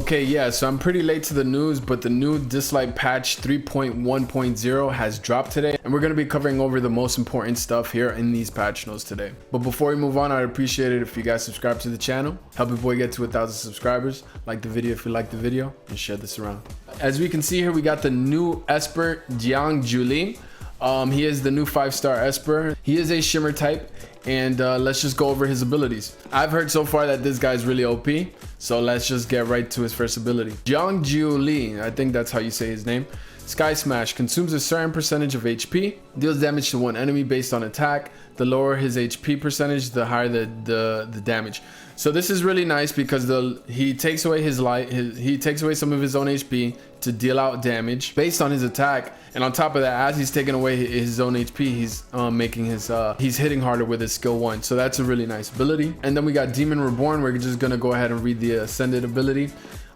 Okay, yeah, so I'm pretty late to the news, but the new Dislyte patch 3.1.0 has dropped today, and we're going to be covering over the most important stuff here in these patch notes today. But before we move on, I'd appreciate it if you guys subscribe to the channel, help your boy get to 1,000 subscribers, like the video if you like the video, and share this around. As we can see here, we got the new Esper, Jiang Juli. He is the new 5-star Esper. He is a shimmer type, and let's just go over his abilities. I've heard so far that this guy's really OP, so let's just get right to his first ability. Jiang Juli, I think that's how you say his name. Sky Smash consumes a certain percentage of HP, deals damage to one enemy based on attack. The lower his HP percentage, the higher the damage. So this is really nice because he takes away he takes away some of his own HP to deal out damage based on his attack, and on top of that, as he's taking away his own HP, he's making he's hitting harder with his skill 1. So that's a really nice ability. And then we got Demon Reborn. We're just gonna go ahead and read the ascended ability.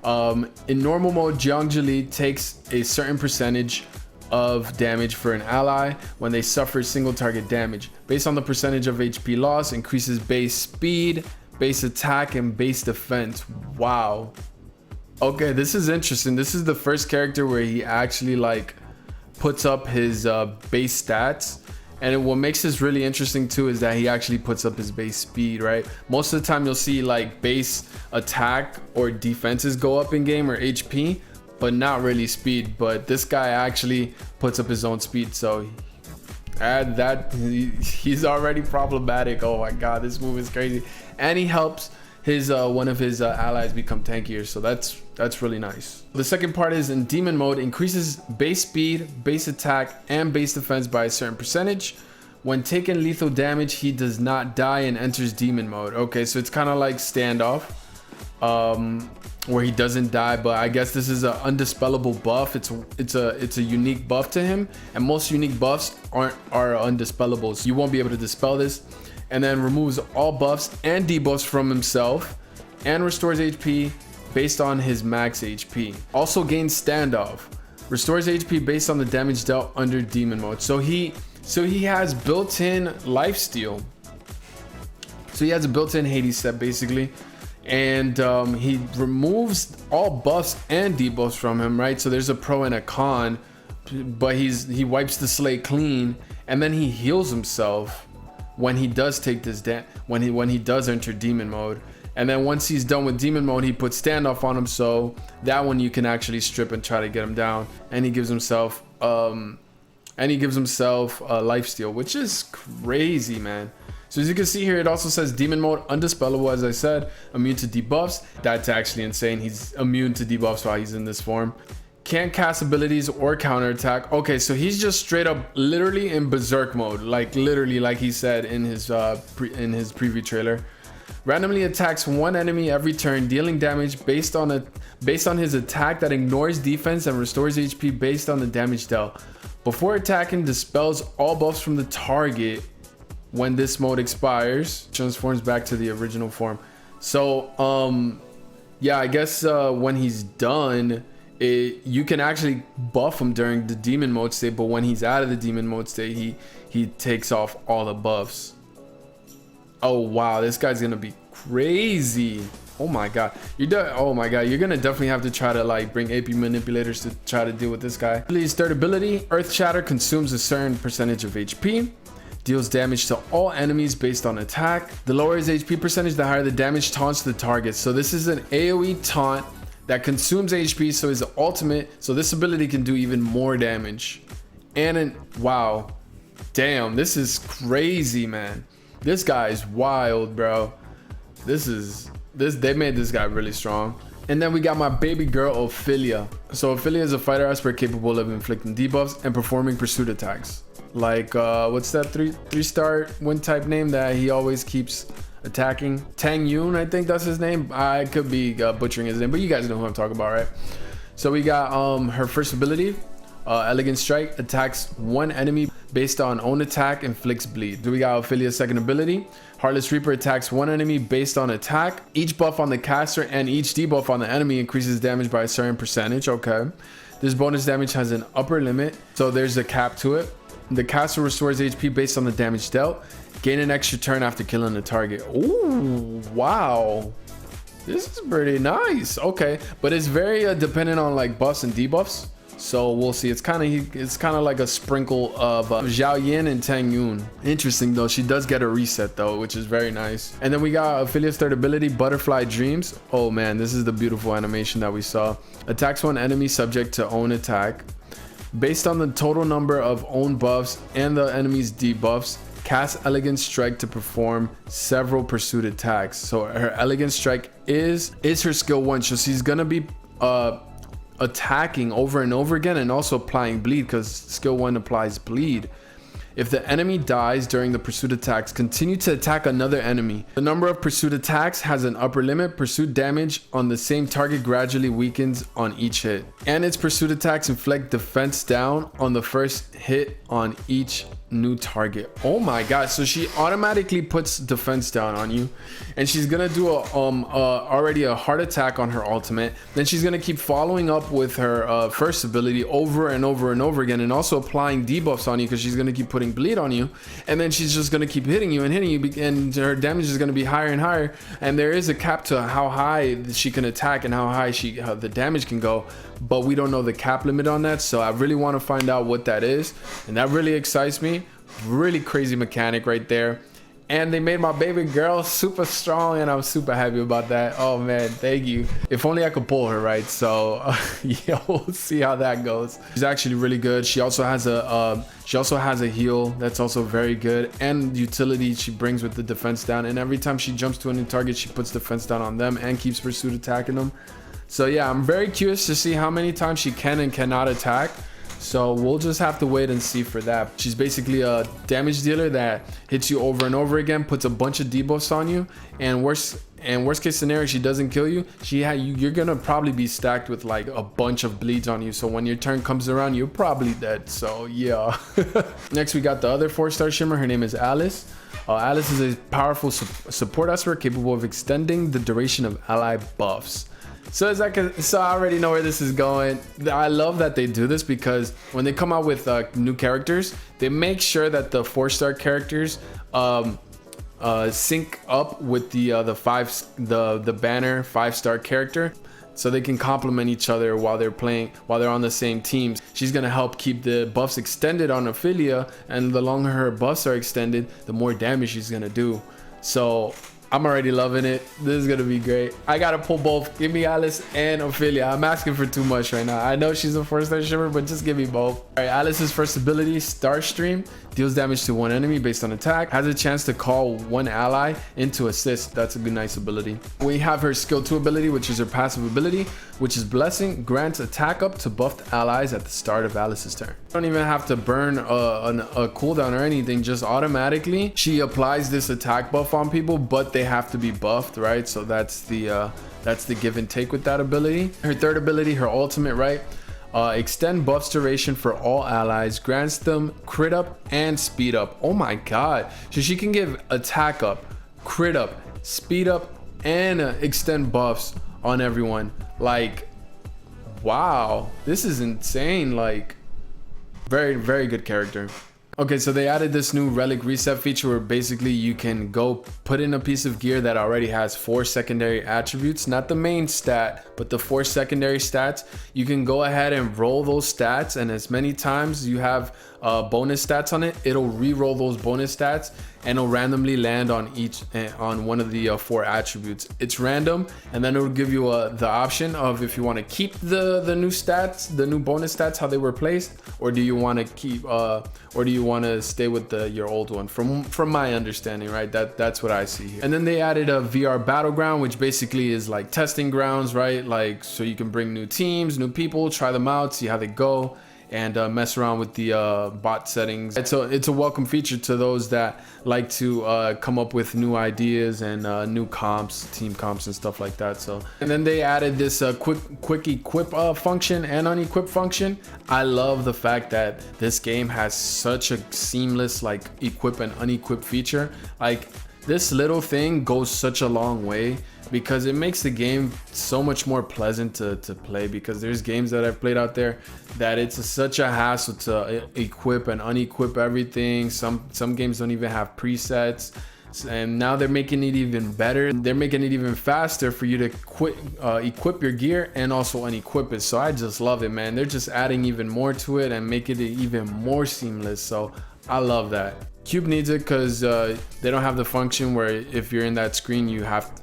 In normal mode, Jiang Juli takes a certain percentage of damage for an ally when they suffer single target damage. Based on the percentage of HP loss, increases base speed, base attack, and base defense. Wow. Okay, this is interesting. This is the first character where he actually like puts up his base stats. And what makes this really interesting too is that he actually puts up his base speed, right? Most of the time you'll see like base attack or defenses go up in game, or HP, but not really speed. But this guy actually puts up his own speed, so add that, he's already problematic. Oh my god, this move is crazy. And he helps his one of his allies become tankier, so that's really nice. The second part is in demon mode, increases base speed, base attack, and base defense by a certain percentage. When taking lethal damage, he does not die and enters demon mode. Okay, so it's kind of like standoff, where he doesn't die, but I guess this is an undispellable buff. It's a unique buff to him, and most unique buffs are undispellable, so you won't be able to dispel this. And then removes all buffs and debuffs from himself, and restores HP based on his max HP. Also gains standoff, restores HP based on the damage dealt under demon mode. So he has built-in lifesteal. So he has a built-in Hades step basically, and he removes all buffs and debuffs from him, right? So there's a pro and a con, but he wipes the slate clean, and then he heals himself when he does take this when he does enter demon mode. And then once he's done with demon mode, he puts standoff on him, so that one you can actually strip and try to get him down. And he gives himself lifesteal, which is crazy, man. So as you can see here, it also says demon mode undispellable, as I said, immune to debuffs. That's actually insane. He's immune to debuffs while he's in this form. Can't cast abilities or counterattack. Okay, so he's just straight up literally in berserk mode, like literally, like he said in his preview trailer. Randomly attacks one enemy every turn, dealing damage based on his attack that ignores defense, and restores HP based on the damage dealt. Before attacking, dispels all buffs from the target. When this mode expires, transforms back to the original form. So yeah, I guess when he's done, you can actually buff him during the demon mode state, but when he's out of the demon mode state, he takes off all the buffs. Oh wow, this guy's gonna be crazy. Oh my god, oh my god, you're gonna definitely have to try to like bring AP manipulators to try to deal with this guy. His third ability, Earth Shatter, consumes a certain percentage of HP, deals damage to all enemies based on attack. The lower his HP percentage, the higher the damage taunts the target. So this is an AoE taunt that consumes HP, so his ultimate, so this ability can do even more damage. And wow, damn, this is crazy, man. This guy is wild, bro. They made this guy really strong. And then we got my baby girl Ophelia. So Ophelia is a fighter Esper capable of inflicting debuffs and performing pursuit attacks. Like what's that three-star wind type name that he always keeps attacking? Tang Yun, I think that's his name. I could be butchering his name, but you guys know who I'm talking about, right? So we got her first ability, Elegant Strike, attacks one enemy based on own attack, inflicts bleed. Do we got Ophelia's second ability, Heartless Reaper, attacks one enemy based on attack. Each buff on the caster and each debuff on the enemy increases damage by a certain percentage. Okay, this bonus damage has an upper limit, so there's a cap to it. The caster restores HP based on the damage dealt. Gain an extra turn after killing the target. Ooh, wow. This is pretty nice. Okay, but it's very dependent on like buffs and debuffs. So we'll see. It's kind of like a sprinkle of Zhao Yin and Tang Yun. Interesting though. She does get a reset though, which is very nice. And then we got Ophelia's third ability, Butterfly Dreams. Oh man, this is the beautiful animation that we saw. Attacks one enemy subject to own attack. Based on the total number of own buffs and the enemy's debuffs, cast Elegant Strike to perform several pursuit attacks. So her Elegant Strike is her skill 1. So she's gonna be attacking over and over again and also applying bleed, because skill 1 applies bleed. If the enemy dies during the pursuit attacks, continue to attack another enemy. The number of pursuit attacks has an upper limit. Pursuit damage on the same target gradually weakens on each hit. And its pursuit attacks inflict defense down on the first hit on each new target. Oh my god, so she automatically puts defense down on you, and she's gonna do already a heart attack on her ultimate. Then she's gonna keep following up with her first ability over and over and over again, and also applying debuffs on you, because she's gonna keep putting bleed on you. And then she's just gonna keep hitting you, and her damage is gonna be higher and higher. And there is a cap to how high she can attack and how high the damage can go, but we don't know the cap limit on that. So I really want to find out what that is, and that really excites me. Really crazy mechanic right there. And they made my baby girl super strong, and I'm super happy about that. Oh man, thank you. If only I could pull her right. So yeah, we'll see how that goes. She's actually really good. She also has a heal that's also very good, and utility she brings with the defense down. And every time she jumps to a new target, she puts defense down on them and keeps pursuit attacking them. So yeah, I'm very curious to see how many times she can and cannot attack. So we'll just have to wait and see for that. She's basically a damage dealer that hits you over and over again, puts a bunch of debuffs on you, and worst case scenario, she doesn't kill you. You're gonna probably be stacked with like a bunch of bleeds on you. So when your turn comes around, you're probably dead. So yeah. Next, we got the other 4-star shimmer. Her name is Alice. Alice is a powerful support Esper capable of extending the duration of ally buffs. So I already know where this is going. I love that they do this, because when they come out with new characters, they make sure that the 4-star characters sync up with the banner 5-star character, so they can complement each other while they're on the same teams. She's gonna help keep the buffs extended on Ophelia, and the longer her buffs are extended, the more damage she's gonna do. So I'm already loving it. This is gonna be great. I gotta pull both. Give me Alice and Ophelia. I'm asking for too much right now. I know she's a 4-star shimmer, but just give me both. All right, Alice's first ability, Starstream, deals damage to one enemy based on attack. Has a chance to call one ally into assist. That's a good, nice ability. We have her skill 2 ability, which is her passive ability, which is Blessing. Grants attack up to buffed allies at the start of Alice's turn. You don't even have to burn a cooldown or anything. Just automatically she applies this attack buff on people, but they have to be buffed, right? So that's the give and take with that ability. Her third ability, her ultimate, right? Extend buffs duration for all allies, grants them crit up and speed up. Oh my god, so she can give attack up, crit up, speed up, and extend buffs on everyone. Like, wow, this is insane. Like, very, very good character. Okay, so they added this new relic reset feature where basically you can go put in a piece of gear that already has 4 secondary attributes, not the main stat, but the 4 secondary stats. You can go ahead and roll those stats, and as many times you have bonus stats on it, it'll re-roll those bonus stats, and it'll randomly land on one of the 4 attributes. It's random, and then it'll give you the option of if you want to keep the new stats, the new bonus stats, how they were placed, or do you want to keep or do you want to stay with your old one, from my understanding, right? That's what I see here. And then they added a VR battleground, which basically is like testing grounds, right? Like, so you can bring new teams, new people, try them out, see how they go, and mess around with the bot settings. It's a welcome feature to those that like to come up with new ideas and new comps, team comps and stuff like that. So, and then they added this quick equip function and unequip function. I love the fact that this game has such a seamless like equip and unequip feature. Like, this little thing goes such a long way, because it makes the game so much more pleasant to play. Because there's games that I've played out there that it's such a hassle to equip and unequip everything. Some games don't even have presets. and now they're making it even better. They're making it even faster for you to equip your gear and also unequip it. So I just love it, man. They're just adding even more to it and making it even more seamless. So I love that. Cube needs it because they don't have the function where if you're in that screen you have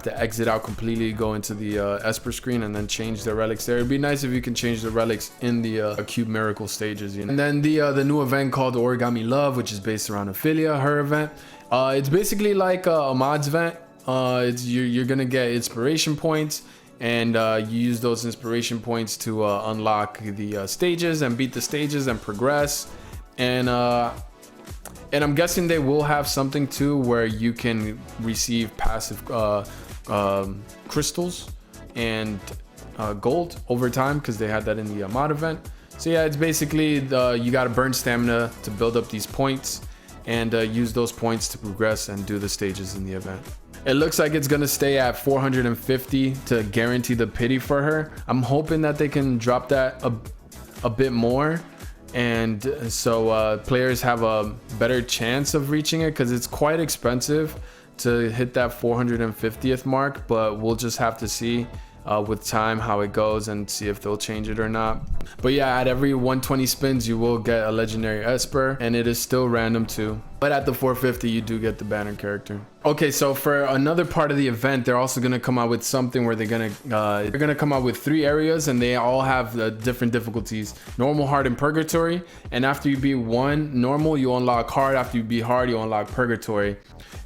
to exit out completely, go into the Esper screen and then change the relics there. It'd be nice if you can change the relics in the Cube Miracle stages, you know? And then the new event called Origami Love, which is based around Ophelia, her event. It's basically like a mods event. You're gonna get inspiration points, and you use those inspiration points to unlock the stages and beat the stages and progress. And I'm guessing they will have something too where you can receive passive crystals and gold over time, because they had that in the mod event. So yeah, it's basically you got to burn stamina to build up these points and use those points to progress and do the stages in the event. It looks like it's gonna stay at 450 to guarantee the pity for her. I'm hoping that they can drop that a bit more, and so players have a better chance of reaching it, because it's quite expensive to hit that 450th mark. But we'll just have to see with time how it goes and see if they'll change it or not. But yeah, at every 120 spins you will get a legendary Esper, and it is still random too. But at the 450 you do get the banner character. Okay, so for another part of the event, they're also gonna come out with something where they're gonna come out with 3 areas, and they all have different difficulties: normal, hard, and purgatory. And after you beat 1 normal, you unlock hard. After you beat hard, you unlock purgatory.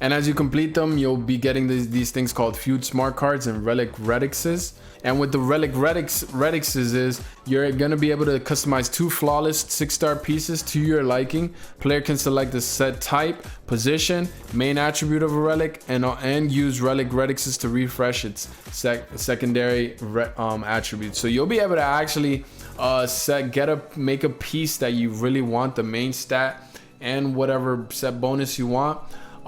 And as you complete them, you'll be getting these things called feud smart cards and relic redixes. And with the relic redixes is you're gonna be able to customize 2 flawless 6-star pieces to your liking. Player can select the set type, position, main attribute of a relic, and use relic redixes to refresh its secondary attributes. So you'll be able to actually make a piece that you really want, the main stat and whatever set bonus you want.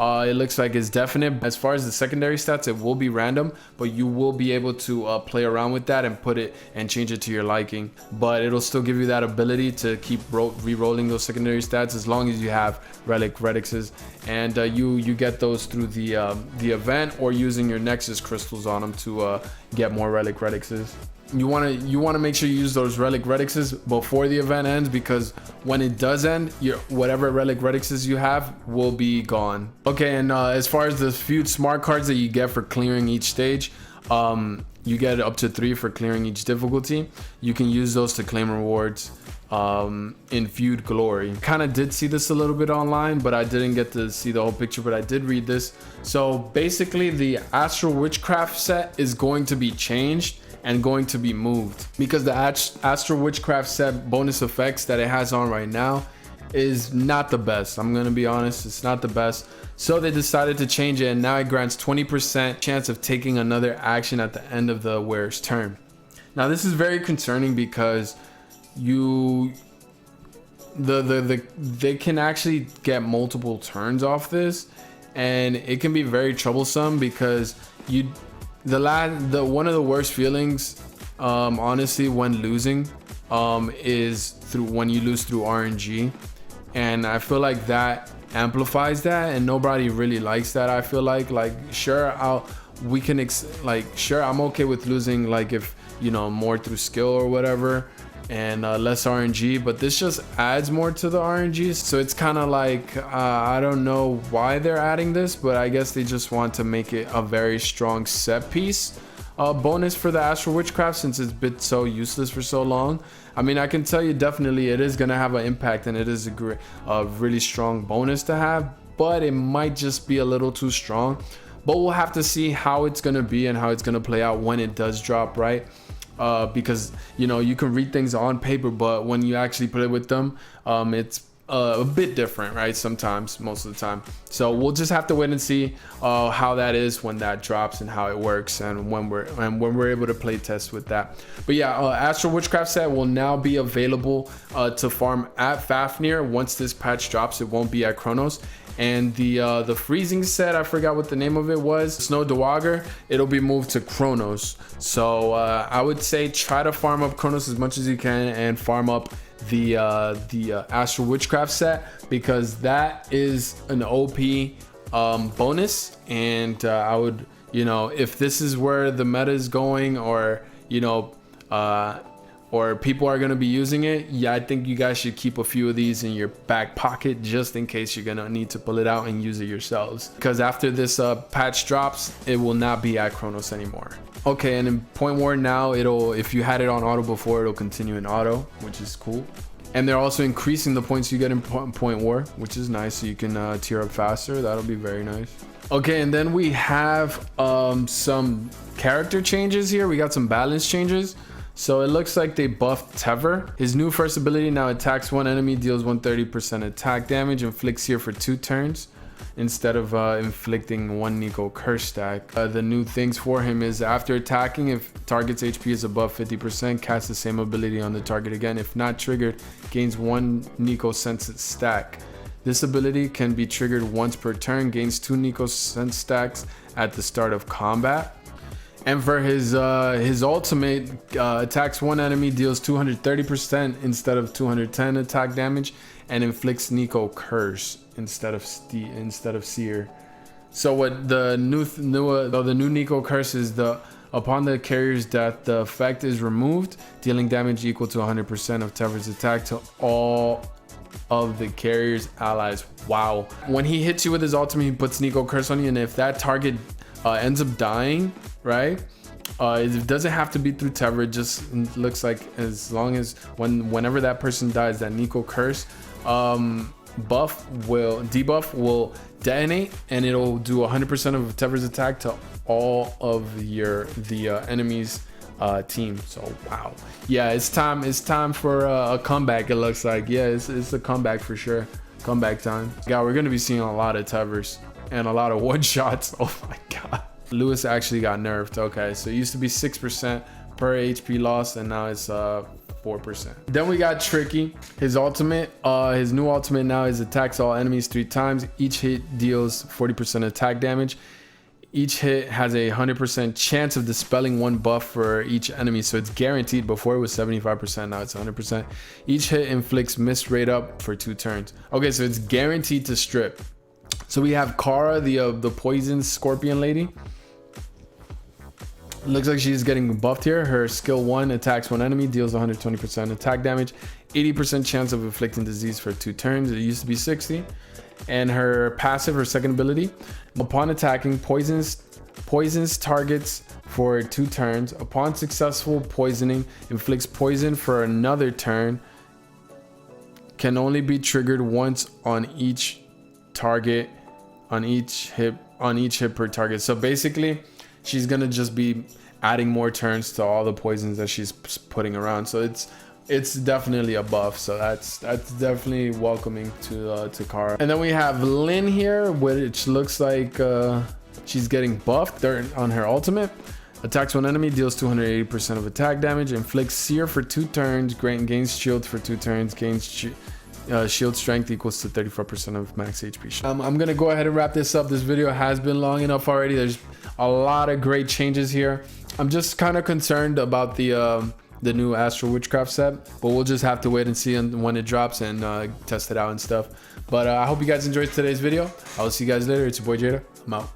It looks like it's definite. As far as the secondary stats, it will be random, but you will be able to play around with that and put it and change it to your liking. But it'll still give you that ability to keep re-rolling those secondary stats as long as you have relic redixes, and you get those through the event or using your Nexus crystals on them to get more relic redixes. You want to make sure you use those relic redixes before the event ends, because when it does end, whatever relic redixes you have will be gone. Okay, and as far as the feud smart cards that you get for clearing each stage, you get up to 3 for clearing each difficulty. You can use those to claim rewards in feud glory. Kind of did see this a little bit online, but I didn't get to see the whole picture, but I did read this. So basically the Astral witchcraft set is going to be changed and going to be moved, because the Astral witchcraft set bonus effects that it has on right now is not the best. I'm gonna be honest, it's not the best. So they decided to change it, and now it grants 20% chance of taking another action at the end of the wearer's turn. Now this is very concerning, because they can actually get multiple turns off this, and it can be very troublesome, because one of the worst feelings honestly when losing is when you lose through RNG, and I feel like that amplifies that, and nobody really likes that. I feel like sure I'm okay with losing, like if more through skill or whatever, and less RNG, but this just adds more to the RNG. So it's kind of like I don't know why they're adding this, but I guess they just want to make it a very strong set piece bonus for the Astral witchcraft, since it's been so useless for so long. I mean, I can tell you definitely it is gonna have an impact, and it is a really strong bonus to have, but it might just be a little too strong. But we'll have to see how it's gonna be and how it's gonna play out when it does drop, right? Because you can read things on paper, but when you actually play with them, it's a bit different, right? Sometimes, most of the time. So we'll just have to wait and see how that is when that drops, and how it works, and when we're able to play test with that. But yeah, Astral witchcraft set will now be available to farm at Fafnir once this patch drops. It won't be at Chronos. And the freezing set, I forgot what the name of it was, Snow Dewagger, it'll be moved to Chronos. So I would say try to farm up Chronos as much as you can, and farm up the Astral witchcraft set, because that is an OP bonus, and I would, you know, if this is where the meta is going, or you know, or people are going to be using it, yeah, I think you guys should keep a few of these in your back pocket just in case you're going to need to pull it out and use it yourselves, because after this patch drops, it will not be at Chronos anymore. Okay, and in Point War now, it'll, if you had it on auto before, it'll continue in auto, which is cool. And they're also increasing the points you get in Point War, which is nice, so you can tier up faster. That'll be very nice. Okay, and then we have some character changes here. We got some balance changes. So it looks like they buffed Tever. His new first ability now attacks one enemy, deals 130% attack damage, inflicts here for 2 turns instead of inflicting 1 Nico curse stack. The new things for him is after attacking, if target's HP is above 50%, cast the same ability on the target again. If not triggered, gains 1 Nico sense stack. This ability can be triggered once per turn, gains 2 Nico sense stacks at the start of combat. And for his ultimate, attacks one enemy, deals 230% instead of 210 attack damage, and inflicts Nico curse instead of seer. So what the new Nico curse is, upon the carrier's death, the effect is removed, dealing damage equal to 100% of Tever's attack to all of the carrier's allies. Wow. When he hits you with his ultimate, he puts Nico curse on you, and if that target ends up dying, right, it doesn't have to be through Tever. It just looks like as long as whenever that person dies, that Nico curse debuff will detonate, and it'll do 100% of Tever's attack to all of the enemy's team. So wow, yeah, it's time for a comeback. It looks like, yeah, it's a comeback for sure. Comeback time. Yeah, we're gonna be seeing a lot of Tevers and a lot of one shots. Oh my god, Lewis actually got nerfed. Okay, so it used to be 6% per HP loss, and now it's 4%. Then we got Tricky. His ultimate, his new ultimate now is attacks all enemies 3 times. Each hit deals 40% attack damage. Each hit has a 100% chance of dispelling 1 buff for each enemy, so it's guaranteed. Before it was 75%, now it's 100%. Each hit inflicts miss rate up for 2 turns. Okay, so it's guaranteed to strip. So we have Kara, the poison scorpion lady. Looks like she's getting buffed here. Her skill 1 attacks one enemy, deals 120% attack damage, 80% chance of inflicting disease for 2 turns. It used to be 60. And her passive, her second ability, upon attacking, poisons targets for 2 turns. Upon successful poisoning, inflicts poison for another turn. Can only be triggered once on each target, on each hit per target. So basically, she's gonna just be adding more turns to all the poisons that she's putting around. So it's definitely a buff, so that's definitely welcoming to Kara. And then we have Lynn here, which looks like she's getting buffed on her ultimate. Attacks one enemy, deals 280% of attack damage, inflicts seer for 2 turns, gains shield for 2 turns, gains shield strength equals to 34% of max HP. I'm gonna go ahead and wrap this up. This video has been long enough already. There's a lot of great changes here. I'm just kind of concerned about the new Astral witchcraft set, but we'll just have to wait and see when it drops and test it out and stuff. But I hope you guys enjoyed today's video. I will see you guys later. It's your boy Jadaa. I'm out.